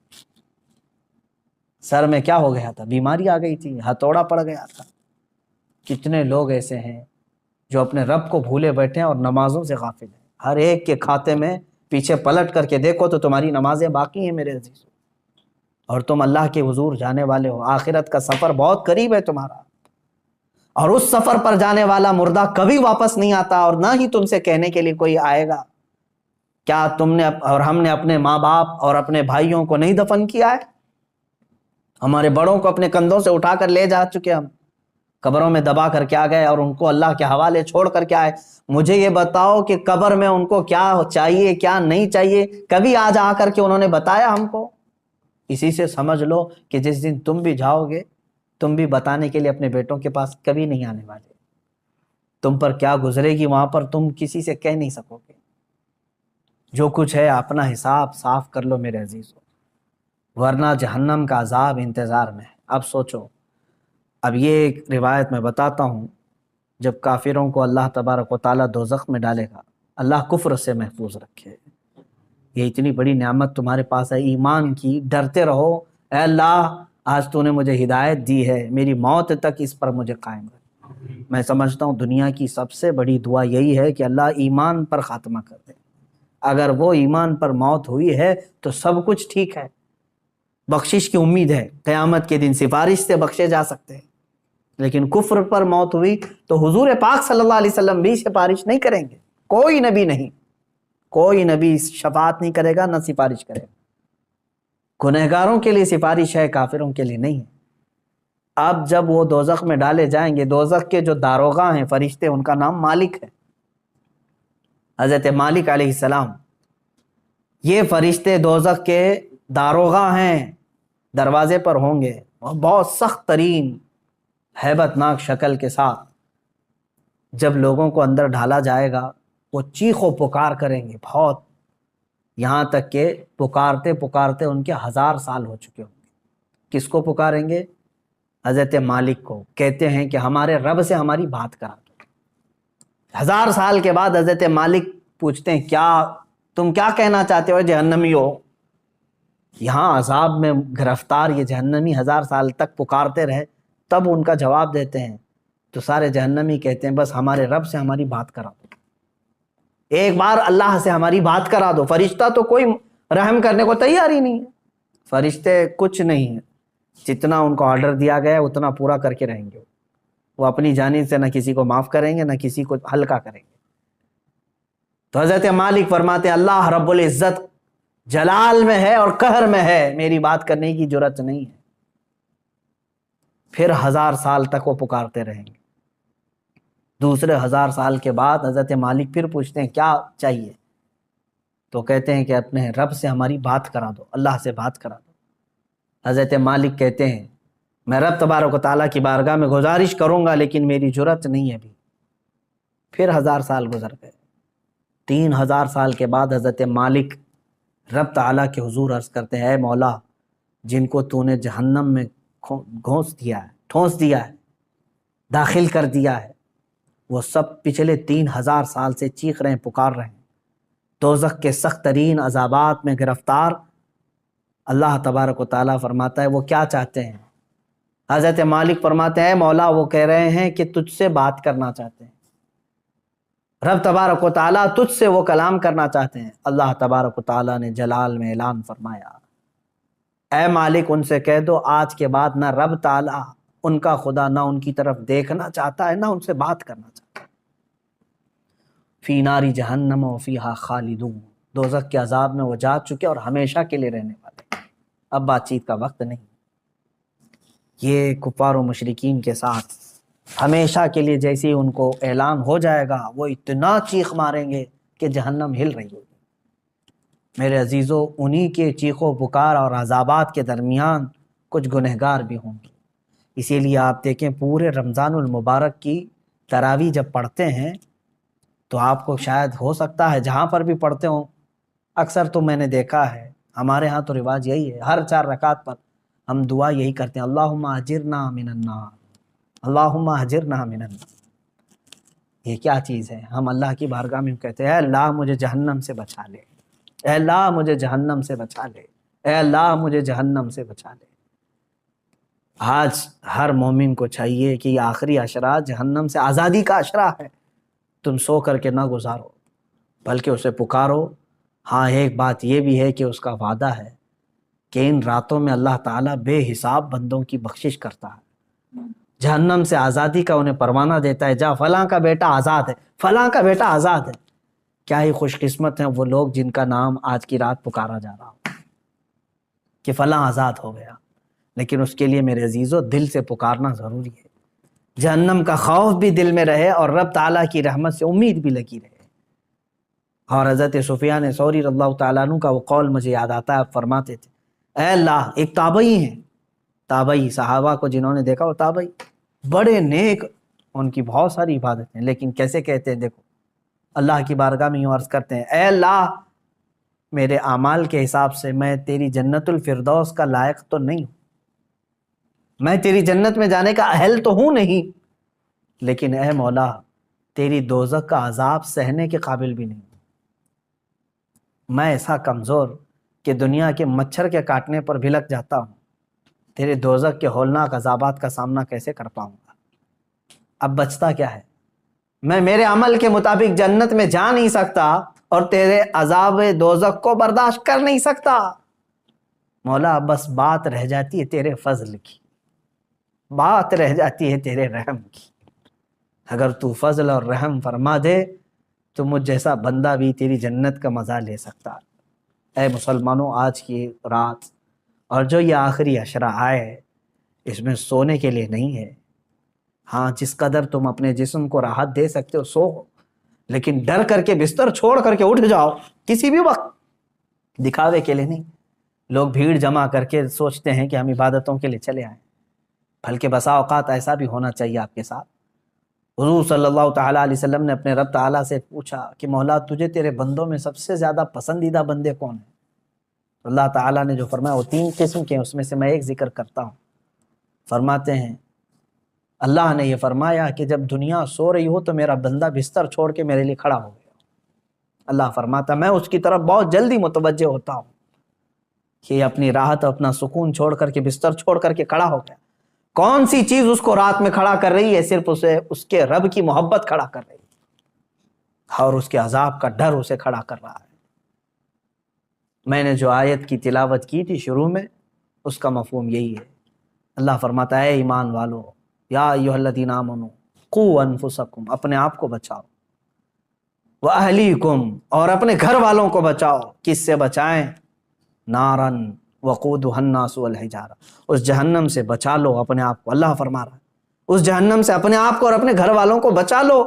A: سر میں کیا ہو گیا تھا؟ بیماری آ گئی تھی، ہتھوڑا پڑ گیا تھا۔ کتنے لوگ ایسے ہیں جو اپنے رب کو بھولے بیٹھے ہیں اور نمازوں سے غافل ہیں۔ ہر ایک کے کھاتے میں پیچھے پلٹ کر کے دیکھو تو تمہاری نمازیں باقی ہیں میرے عزیزو، اور تم اللہ کے حضور جانے والے ہو۔ آخرت کا سفر بہت قریب ہے تمہارا، اور اس سفر پر جانے والا مردہ کبھی واپس نہیں آتا، اور نہ ہی تم سے کہنے کے لیے کوئی آئے گا کیا تم نے اور ہم نے اپنے ماں باپ اور اپنے بھائیوں کو نہیں دفن کیا ہے؟ ہمارے بڑوں کو اپنے کندھوں سے اٹھا کر لے جا چکے، ہم قبروں میں دبا کر کے آ گئے اور ان کو اللہ کے حوالے چھوڑ کر کے آئے۔ مجھے یہ بتاؤ کہ قبر میں ان کو کیا چاہیے کیا نہیں چاہیے، کبھی آج آ کر کے انہوں نے بتایا ہم کو؟ اسی سے سمجھ لو کہ جس دن تم بھی جاؤ گے، تم بھی بتانے کے لیے اپنے بیٹوں کے پاس کبھی نہیں آنے والے۔ تم پر کیا گزرے گی وہاں پر تم کسی سے کہہ نہیں سکو گے۔ جو کچھ ہے اپنا حساب صاف کر لو میرے عزیزو، ورنہ جہنم کا عذاب انتظار میں ہے۔ اب سوچو، اب یہ ایک روایت میں بتاتا ہوں، جب کافروں کو اللہ تبارک و تعالیٰ دوزخ میں ڈالے گا، اللہ کفر سے محفوظ رکھے۔ یہ اتنی بڑی نعمت تمہارے پاس ہے ایمان کی، ڈرتے رہو، اے اللہ آج تو نے مجھے ہدایت دی ہے، میری موت تک اس پر مجھے قائم رکھ۔ میں سمجھتا ہوں دنیا کی سب سے بڑی دعا یہی ہے کہ اللہ ایمان پر خاتمہ کر دے۔ اگر وہ ایمان پر موت ہوئی ہے تو سب کچھ ٹھیک ہے، بخشش کی امید ہے، قیامت کے دن سفارش سے بخشے جا سکتے ہیں۔ لیکن کفر پر موت ہوئی تو حضور پاک صلی اللہ علیہ وسلم بھی سفارش نہیں کریں گے، کوئی نبی نہیں، کوئی نبی شفاعت نہیں کرے گا، نہ سفارش کرے گا۔ گنہگاروں کے لیے سفارش ہے، کافروں کے لیے نہیں ہے۔ اب جب وہ دوزخ میں ڈالے جائیں گے، دوزخ کے جو داروغہ ہیں فرشتے، ان کا نام مالک ہے، حضرت مالک علیہ السلام۔ یہ فرشتے دوزخ کے داروغہ ہیں، دروازے پر ہوں گے، بہت سخت ترین ہیبت ناک شکل کے ساتھ۔ جب لوگوں کو اندر ڈالا جائے گا، وہ چیخ و پکار کریں گے بہت، یہاں تک کہ پکارتے پکارتے ان کے 1000 سال ہو چکے ہوں گے۔ کس کو پکاریں گے؟ حضرت مالک کو۔ کہتے ہیں کہ ہمارے رب سے ہماری بات کرا دو۔ 1000 سال کے بعد حضرت مالک پوچھتے ہیں کیا تم کیا کہنا چاہتے ہو جہنمی ہو؟ یہاں عذاب میں گرفتار یہ جہنمی 1000 سال تک پکارتے رہے، تب ان کا جواب دیتے ہیں تو سارے جہنمی کہتے ہیں بس ہمارے رب سے ہماری بات کرا دو، ایک بار اللہ سے ہماری بات کرا دو۔ فرشتہ تو کوئی رحم کرنے کو تیار ہی نہیں ہے، فرشتے کچھ نہیں ہے، جتنا ان کو آرڈر دیا گیا ہے اتنا پورا کر کے رہیں گے۔ وہ اپنی جانب سے نہ کسی کو معاف کریں گے، نہ کسی کو ہلکا کریں گے۔ تو حضرت مالک فرماتے ہیں اللہ رب العزت جلال میں ہے اور قہر میں ہے، میری بات کرنے کی جرات نہیں ہے۔ پھر 1000 سال تک وہ پکارتے رہیں گے۔ دوسرے 1000 سال کے بعد حضرت مالک پھر پوچھتے ہیں کیا چاہیے، تو کہتے ہیں کہ اپنے رب سے ہماری بات کرا دو، اللہ سے بات کرا دو۔ حضرت مالک کہتے ہیں میں رب تبارک و تعالیٰ کی بارگاہ میں گزارش کروں گا لیکن میری جرأت نہیں ہے ابھی۔ پھر 1000 سال گزر گئے۔ 3000 سال کے بعد حضرت مالک رب تعالیٰ کے حضور عرض کرتے ہیں اے مولا، جن کو تو نے جہنم میں ٹھونس دیا ہے، داخل کر دیا ہے، وہ سب پچھلے 3000 سال سے چیخ رہے ہیں، پکار رہے ہیں، دوزخ کے سخت ترین عذابات میں گرفتار۔ اللہ تبارک و تعالیٰ فرماتا ہے وہ کیا چاہتے ہیں؟ حضرت مالک فرماتے ہیں اے مولا، وہ کہہ رہے ہیں کہ تجھ سے بات کرنا چاہتے ہیں، رب تبارک و تعالیٰ تجھ سے وہ کلام کرنا چاہتے ہیں۔ اللہ تبارک و تعالیٰ نے جلال میں اعلان فرمایا اے مالک ان سے کہہ دو آج کے بعد نہ رب تعالیٰ ان کا خدا نہ ان کی طرف دیکھنا چاہتا ہے، نہ ان سے بات کرنا چاہتا ہے۔ فی ناری جہنم و فیہا خالدون، دوزخ کے عذاب میں وہ جا چکے اور ہمیشہ کے لیے رہنے والے، اب بات چیت کا وقت نہیں۔ یہ کفار و مشرکین کے ساتھ ہمیشہ کے لیے جیسے ہی ان کو اعلان ہو جائے گا وہ اتنا چیخ ماریں گے کہ جہنم ہل رہی ہوگی۔ میرے عزیزو، انہی کے چیخ و پکار اور عذابات کے درمیان کچھ گنہگار بھی ہوں گے۔ اسی لیے آپ دیکھیں پورے رمضان المبارک کی تراویح جب پڑھتے ہیں تو آپ کو شاید ہو سکتا ہے جہاں پر بھی پڑھتے ہوں، اکثر تو میں نے دیکھا ہے ہمارے ہاں تو رواج یہی ہے، ہر 4 رکعت پر ہم دعا یہی کرتے ہیں اللہم اجرنا من النار، اللہم اجرنا من النار۔ یہ کیا چیز ہے؟ ہم اللہ کی بارگاہ میں کہتے ہیں اے اللہ مجھے جہنم سے بچا لے، اے اللہ مجھے جہنم سے بچا لے، اے اللہ مجھے جہنم سے بچا لے۔ آج ہر مومن کو چاہیے کہ یہ آخری عشرہ جہنم سے آزادی کا عشرہ ہے، تم سو کر کے نہ گزارو بلکہ اسے پکارو۔ ہاں ایک بات یہ بھی ہے کہ اس کا وعدہ ہے کہ ان راتوں میں اللہ تعالیٰ بے حساب بندوں کی بخشش کرتا ہے، جہنم سے آزادی کا انہیں پروانہ دیتا ہے، جا فلاں کا بیٹا آزاد ہے، فلاں کا بیٹا آزاد ہے۔ کیا ہی خوش قسمت ہیں وہ لوگ جن کا نام آج کی رات پکارا جا رہا ہو کہ فلاں آزاد ہو گیا، لیکن اس کے لیے میرے عزیزو دل سے پکارنا ضروری ہے، جہنم کا خوف بھی دل میں رہے اور رب تعالیٰ کی رحمت سے امید بھی لگی رہے۔ اور حضرت سفیان ثوری رضی اللہ تعالیٰ عنہ کا وہ قول مجھے یاد آتا ہے، آپ فرماتے تھے اے اللہ، ایک تابعی ہیں، تابعی صحابہ کو جنہوں نے دیکھا وہ تابعی بڑے نیک، ان کی بہت ساری عبادتیں، لیکن کیسے کہتے ہیں دیکھو اللہ کی بارگاہ میں یوں عرض کرتے ہیں اے اللہ میرے اعمال کے حساب سے میں تیری جنت الفردوس کا لائق تو نہیں ہوں، میں تیری جنت میں جانے کا اہل تو ہوں نہیں، لیکن اے مولا تیری دوزخ کا عذاب سہنے کے قابل بھی نہیں ہوں، میں ایسا کمزور کہ دنیا کے مچھر کے کاٹنے پر بھی لگ جاتا ہوں، تیرے دوزخ کے ہولناک عذابات کا سامنا کیسے کر پاؤں گا؟ اب بچتا کیا ہے؟ میں میرے عمل کے مطابق جنت میں جا نہیں سکتا اور تیرے عذاب دوزخ کو برداشت کر نہیں سکتا، مولا بس بات رہ جاتی ہے تیرے فضل کی، بات رہ جاتی ہے تیرے رحم کی، اگر تو فضل اور رحم فرما دے تو مجھ جیسا بندہ بھی تیری جنت کا مزہ لے سکتا۔ اے مسلمانوں، آج کی رات اور جو یہ آخری عشرہ آئے اس میں سونے کے لیے نہیں ہے۔ ہاں جس قدر تم اپنے جسم کو راحت دے سکتے ہو سو، لیکن ڈر کر کے بستر چھوڑ کر کے اٹھ جاؤ کسی بھی وقت، دکھاوے کے لیے نہیں۔ لوگ بھیڑ جمع کر کے سوچتے ہیں کہ ہم عبادتوں کے لیے چلے آئیں، بلکہ بسا اوقات ایسا بھی ہونا چاہیے آپ کے ساتھ۔ حضور صلی اللہ تعالیٰ علیہ وسلم نے اپنے رب تعالیٰ سے پوچھا کہ مولا تجھے تیرے بندوں میں سب سے زیادہ پسندیدہ بندے کون ہیں؟ اللہ تعالیٰ نے جو فرمایا وہ 3 قسم کے ہیں، اس میں سے میں ایک ذکر کرتا ہوں۔ فرماتے ہیں اللہ نے یہ فرمایا کہ جب دنیا سو رہی ہو تو میرا بندہ بستر چھوڑ کے میرے لیے کھڑا ہو گیا، اللہ فرماتا میں اس کی طرف بہت جلدی متوجہ ہوتا ہوں کہ اپنی راحت اپنا سکون چھوڑ کر کے بستر چھوڑ کر کے کھڑا ہو گیا۔ کون سی چیز اس کو رات میں کھڑا کر رہی ہے؟ صرف اسے اس کے رب کی محبت کھڑا کر رہی ہے اور اس کے عذاب کا ڈر اسے کھڑا کر رہا ہے۔ میں نے جو آیت کی تلاوت کی تھی شروع میں اس کا مفہوم یہی ہے۔ اللہ فرماتا ہے اے ایمان والو یا ایھا الذین آمنوا قوا انفسکم، اپنے آپ کو بچاؤ، واہلیکم، اور اپنے گھر والوں کو بچاؤ۔ کس سے بچائیں؟ نارن، وقودها الناس والحجارہ، اس جہنم سے بچا لو اپنے آپ کو، اللہ فرما رہا ہے اس جہنم سے اپنے آپ کو اور اپنے گھر والوں کو بچا لو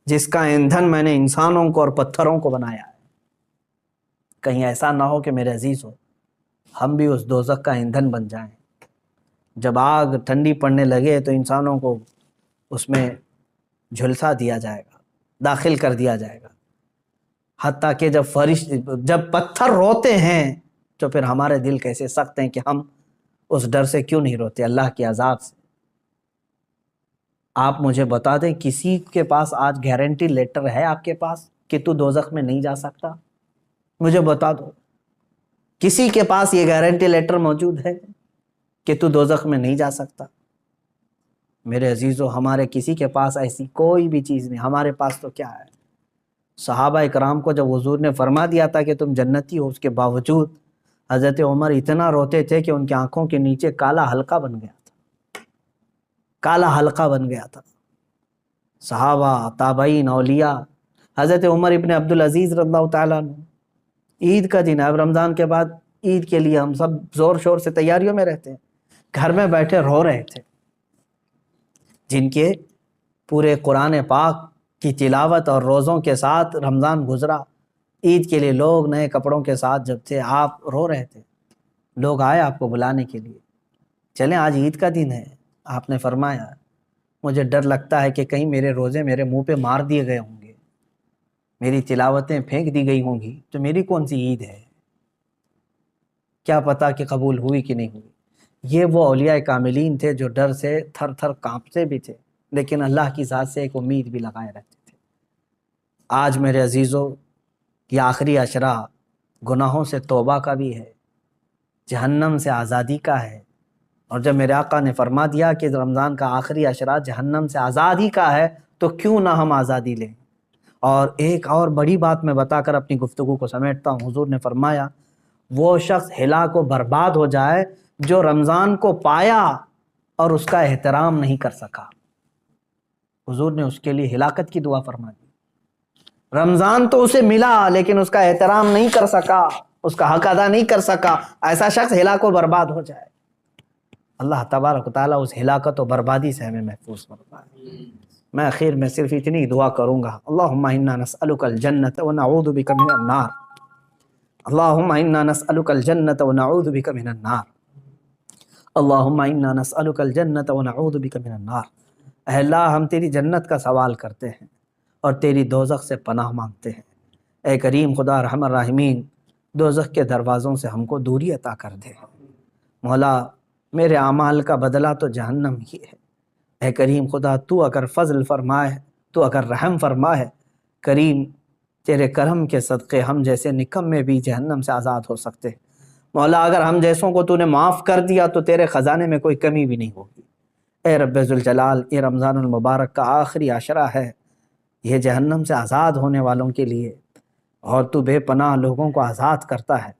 A: جس کا ایندھن میں نے انسانوں کو اور پتھروں کو بنایا ہے۔ کہیں ایسا نہ ہو کہ میرے عزیز ہو ہم بھی اس دوزخ کا ایندھن بن جائیں۔ جب آگ ٹھنڈی پڑنے لگے تو انسانوں کو اس میں جھلسا دیا جائے گا، داخل کر دیا جائے گا، حتیٰ کہ جب پتھر روتے ہیں تو پھر ہمارے دل کیسے سخت ہیں کہ ہم اس ڈر سے کیوں نہیں روتے، اللہ کے عذاب سے۔ آپ مجھے بتا دیں کسی کے پاس آج گارنٹی لیٹر ہے آپ کے پاس کہ تو دوزخ میں نہیں جا سکتا؟ مجھے بتا دو، کسی کے پاس یہ گارنٹی لیٹر موجود ہے کہ تو دوزخ میں نہیں جا سکتا؟ میرے عزیزو، ہمارے کسی کے پاس ایسی کوئی بھی چیز نہیں، ہمارے پاس تو کیا ہے؟ صحابہ اکرام کو جب حضور نے فرما دیا تھا کہ تم جنتی ہو، اس کے باوجود حضرت عمر اتنا روتے تھے کہ ان کی آنکھوں کے نیچے کالا حلقہ بن گیا تھا، کالا حلقہ بن گیا تھا۔ صحابہ، تابعین، اولیاء، حضرت عمر ابن عبدالعزیز رضی اللہ تعالیٰ عنہ، عید کا دن ہے، اب رمضان کے بعد عید کے لیے ہم سب زور شور سے تیاریوں میں رہتے ہیں، گھر میں بیٹھے رو رہے تھے، جن کے پورے قرآن پاک کی تلاوت اور روزوں کے ساتھ رمضان گزرا، عید کے لیے لوگ نئے کپڑوں کے ساتھ جب تھے، آپ رو رہے تھے، لوگ آئے آپ کو بلانے کے لیے، چلیں آج عید کا دن ہے، آپ نے فرمایا مجھے ڈر لگتا ہے کہ کہیں میرے روزے میرے منہ پہ مار دیے گئے ہوں گے، میری تلاوتیں پھینک دی گئی ہوں گی، تو میری کون سی عید ہے؟ کیا پتا کہ قبول ہوئی کہ نہیں ہوئی۔ یہ وہ اولیاء کاملین تھے جو ڈر سے تھر تھر کانپتے بھی تھے، لیکن اللہ کی ذات سے ایک امید بھی لگائے رہتے تھے۔ آج میرے عزیزو یہ آخری عشرہ گناہوں سے توبہ کا بھی ہے، جہنم سے آزادی کا ہے، اور جب میرے آقا نے فرما دیا کہ رمضان کا آخری عشرہ جہنم سے آزادی کا ہے تو کیوں نہ ہم آزادی لیں۔ اور ایک اور بڑی بات میں بتا کر اپنی گفتگو کو سمیٹتا ہوں، حضور نے فرمایا وہ شخص ہلاک و برباد ہو جائے جو رمضان کو پایا اور اس کا احترام نہیں کر سکا۔ حضور نے اس کے لیے ہلاکت کی دعا فرما دی، رمضان تو اسے ملا لیکن اس کا احترام نہیں کر سکا، اس کا حق ادا نہیں کر سکا، ایسا شخص ہلاک و برباد ہو جائے۔ اللہ تبارک و تعالیٰ اس ہلاکت و بربادی سے ہمیں محفوظ فرمائے۔ میں اخیر میں صرف اتنی دعا کروں گا، اللہم انا نسألک الجنۃ ونعوذ بک من النار، اللہم انا نسألک الجنۃ ونعوذ بک من النار، اللہم انا نسألک الجنۃ ونعوذ بک من النار۔ اے اللہ ہم تیری جنت کا سوال کرتے ہیں اور تیری دوزخ سے پناہ مانگتے ہیں۔ اے کریم خدا ارحم الراحمین، دوزخ کے دروازوں سے ہم کو دوری عطا کر دے۔ مولا میرے اعمال کا بدلہ تو جہنم ہی ہے، اے کریم خدا تو اگر فضل فرمائے، تو اگر رحم فرمائے، کریم تیرے کرم کے صدقے ہم جیسے نکمے بھی جہنم سے آزاد ہو سکتے۔ مولا اگر ہم جیسوں کو تو نے معاف کر دیا تو تیرے خزانے میں کوئی کمی بھی نہیں ہوگی۔ اے رب ذوالجلال، یہ رمضان المبارک کا آخری عشرہ ہے، یہ جہنم سے آزاد ہونے والوں کے لیے، اور تو بے پناہ لوگوں کو آزاد کرتا ہے،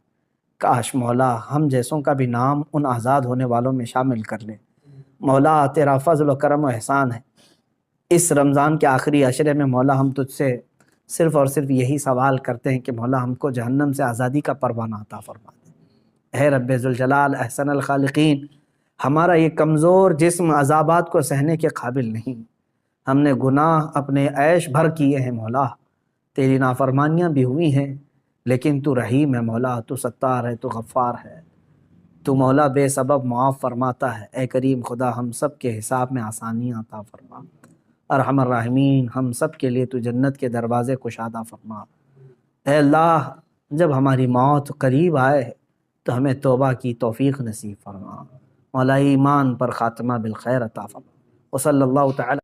A: کاش مولا ہم جیسوں کا بھی نام ان آزاد ہونے والوں میں شامل کر لے۔ مولا تیرا فضل و کرم و احسان ہے، اس رمضان کے آخری عشرے میں مولا ہم تجھ سے صرف اور صرف یہی سوال کرتے ہیں کہ مولا ہم کو جہنم سے آزادی کا پروانہ عطا فرما دے۔ اے رب ذوالجلال احسن الخالقین، ہمارا یہ کمزور جسم عذابات کو سہنے کے قابل نہیں، ہم نے گناہ اپنے عیش بھر کیے ہیں مولا، تیری نافرمانیاں بھی ہوئی ہیں، لیکن تو رحیم ہے مولا، تو ستار ہے، تو غفار ہے، تو مولا بے سبب معاف فرماتا ہے۔ اے کریم خدا ہم سب کے حساب میں آسانیاں عطا فرما، ارحم الراحمین ہم سب کے لیے تو جنت کے دروازے کشادہ فرما۔ اے اللہ جب ہماری موت قریب آئے تو ہمیں توبہ کی توفیق نصیب فرما، مولا ایمان پر خاتمہ بالخیر عطا فرما، وصلی اللہ تعالی